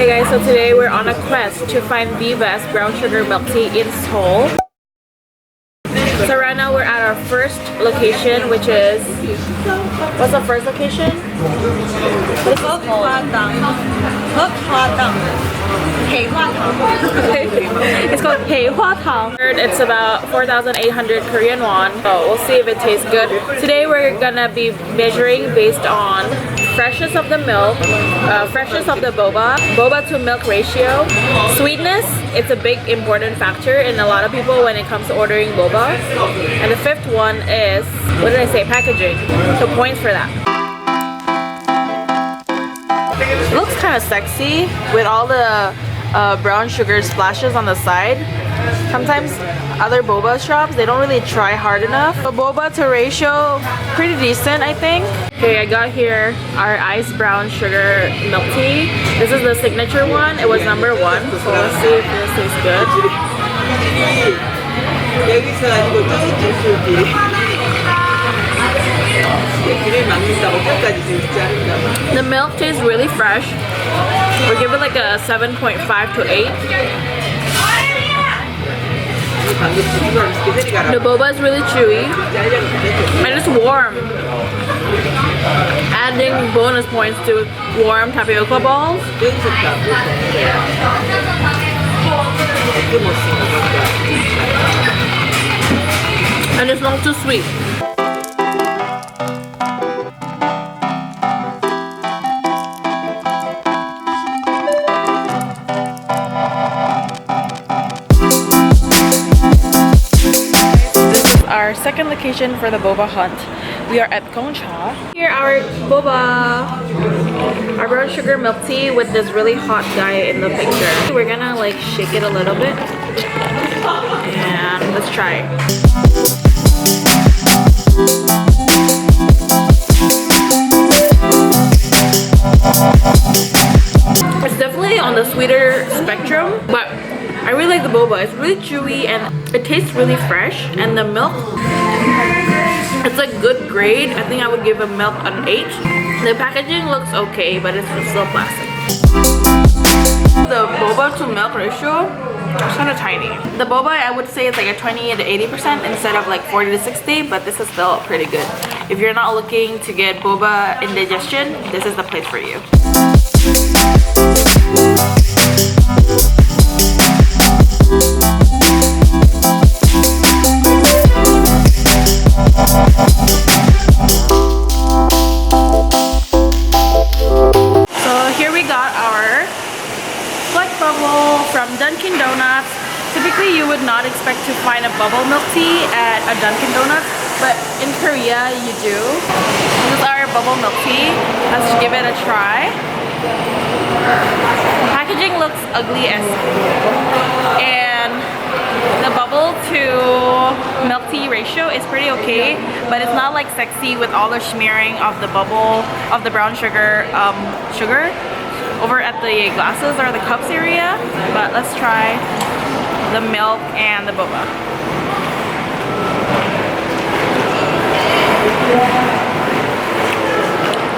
Hey guys, so today we're on a quest to find the best brown sugar milk tea in Seoul. So right now we're at our first location, which is... What's the first location? What is it called? It's called Huitaro. It's about 4,800 Korean won. So we'll see if it tastes good. Today we're gonna be measuring based on freshness of the milk, freshness of the boba to milk ratio, sweetness. It's a big important factor in a lot of people when it comes to ordering boba. And the fifth one is, what did I say, packaging. So points for that. It looks kind of sexy with all the brown sugar splashes on the side. Sometimes other boba shops, they don't really try hard enough. The boba to ratio, pretty decent, I think. Okay, I got here our iced brown sugar milk tea. This is the signature one. It was #1, so let's see if this tastes good. The milk tastes really fresh. We'll give it like a 7.5 to 8. The boba is really chewy and it's warm. Adding bonus points to warm tapioca balls. And it's not too sweet. Our second location for the boba hunt. We are at Gongcha. Here our boba, our brown sugar milk tea with this really hot guy in the picture. We're gonna like shake it a little bit and let's try. It's definitely on the sweeter spectrum, but I really like the boba. It's really chewy and it tastes really fresh, and the milk, it's a good grade. I think I would give a milk an 8. The packaging looks okay, but it's still plastic. The boba to milk ratio is kind of tiny. The boba, I would say it's like a 20 to 80% instead of like 40 to 60, but this is still pretty good. If you're not looking to get boba indigestion, this is the place for you. From Dunkin Donuts. Typically you would not expect to find a bubble milk tea at a Dunkin Donuts, but in Korea you do. This is our bubble milk tea. Let's give it a try. The packaging looks ugly as and the bubble to milk tea ratio is pretty okay, but it's not like sexy with all the smearing of the bubble of the brown sugar over at the glasses or the cups area. But let's try the milk and the boba.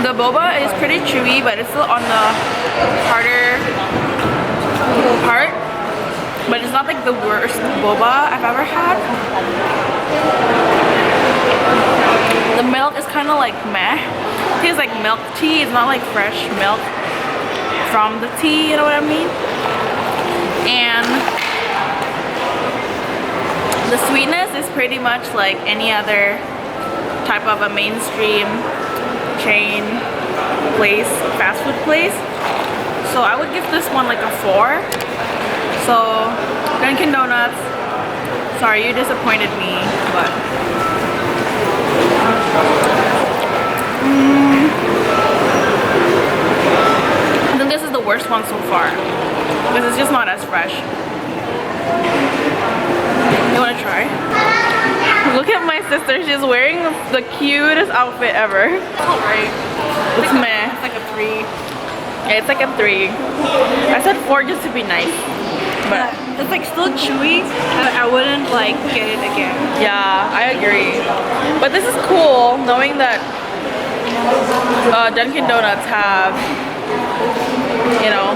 The boba is pretty chewy, but it's still on the harder part. But it's not like the worst boba I've ever had. The milk is kind of like meh. It tastes like milk tea. It's not like fresh milk from the tea, you know what I mean? And the sweetness is pretty much like any other type of a mainstream chain place, fast food place. So I would give this one like a 4. So Dunkin Donuts, sorry you disappointed me, but I think this is the worst one so far because it's just not as fresh. You want to try? Look at my sister. She's wearing the cutest outfit ever. It's alright. It's meh. It's like a 3. Yeah, it's like a 3. I said 4 just to be nice. But it's like still chewy. I wouldn't like get it again. Yeah, I agree. But this is cool knowing that Dunkin Donuts have, you know,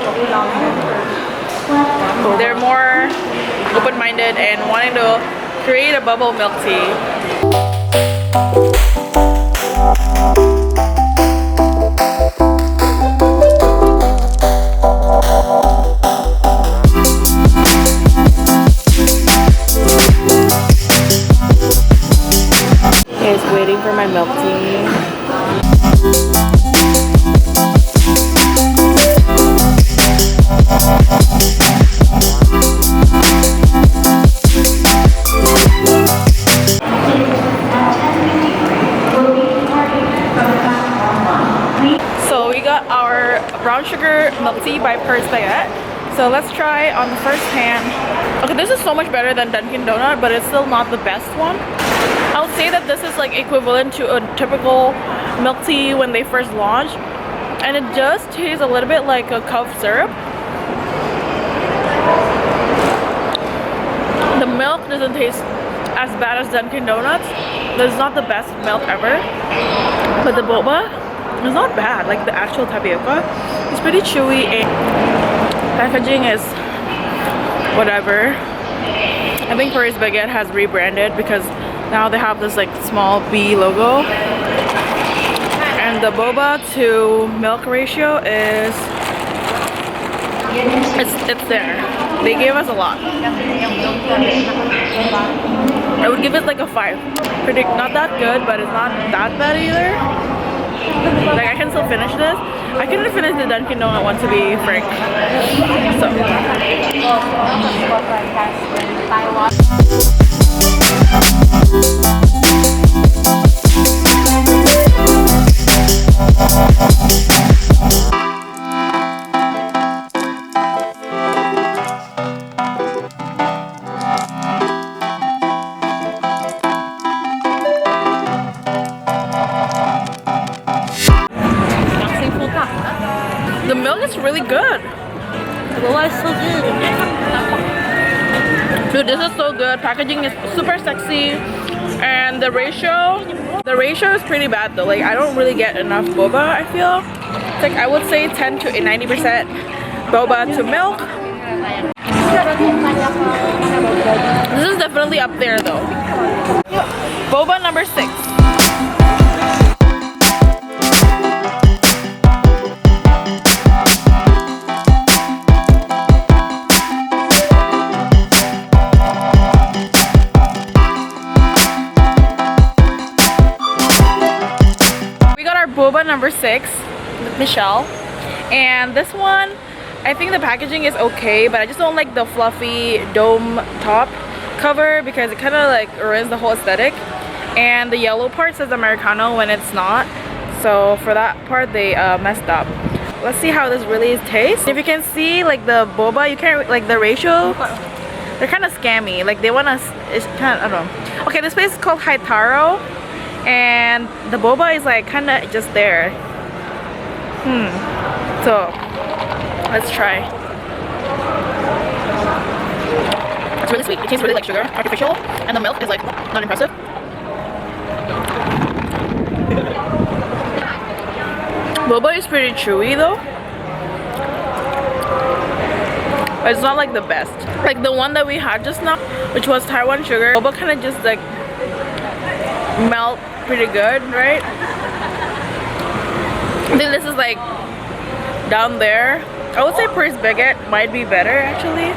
they're more open-minded and wanting to create a bubble milk tea. Guys, waiting for my milk tea. So we got our brown sugar milk tea by Per Spaghetti. So let's try on the first pan. Okay, this is so much better than Dunkin Donut, but it's still not the best one. I would say that this is like equivalent to a typical milk tea when they first launched, and it does taste a little bit like a cough syrup. The milk doesn't taste as bad as Dunkin Donuts. It's not the best milk ever, but the boba is not bad. Like the actual tapioca, it's pretty chewy and packaging is whatever. I think Paris Baguette has rebranded because now they have this like small B logo, and the boba to milk ratio is it's there. They gave us a lot. I would give it like a 5. Pretty not that good, but it's not that bad either. Like I can still finish this. I couldn't finish the Dunkin Donut one, to be frank. The milk is really good. Otherwise, so good. Dude, this is so good. Packaging is super sexy, and the ratio is pretty bad though. Like I don't really get enough boba. I feel it's like I would say 10 to 90% boba to milk. This is definitely up there though. Boba number 6. Boba number 6 with Michelle, and this one I think the packaging is okay, but I just don't like the fluffy dome top cover because it kind of like ruins the whole aesthetic, and the yellow part says Americano when it's not, so for that part they messed up. Let's see how this really tastes. If you can see like the boba, you can't like the ratio, they're kind of scammy, like they want to, it's kind of, I don't know. Okay, this place is called Huitaro, and the boba is like kind of just there. So let's try. It's really sweet. It tastes really like sugar, artificial, and the milk is like not impressive. Boba is pretty chewy though, but it's not like the best. Like the one that we had just now, which was Taiwan sugar, boba kind of just like melt pretty good, right? I think this is like down there. I would say Paris Baguette might be better actually.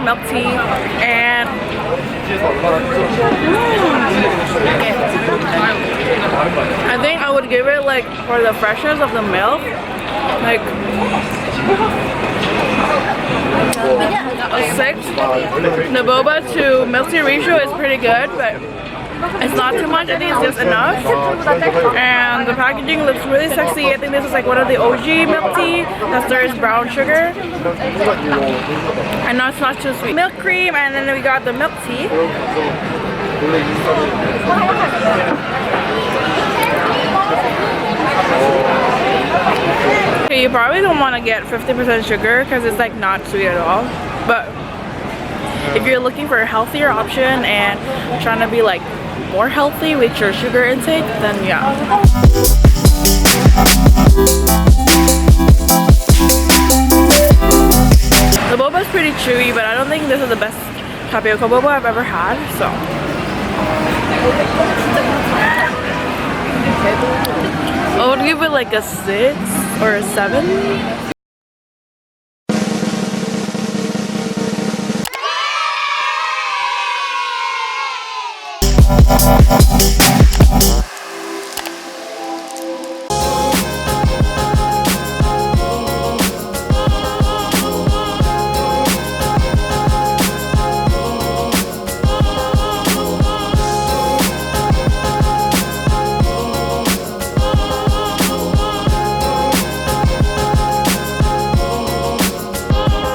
Milk tea, and I think I would give it like, for the freshness of the milk, like a 6. The boba to milk tea ratio is pretty good, but It's not too much, I think it's just enough. And the packaging looks really sexy. I think this is like one of the OG milk tea that there is brown sugar. And no, it's not too sweet. Milk cream, and then we got the milk tea. Okay, you probably don't want to get 50% sugar because it's like not sweet at all. But if you're looking for a healthier option and trying to be like more healthy with your sugar intake, then yeah. The boba is pretty chewy, but I don't think this is the best tapioca boba I've ever had, so. I would give it like a 6 or a 7.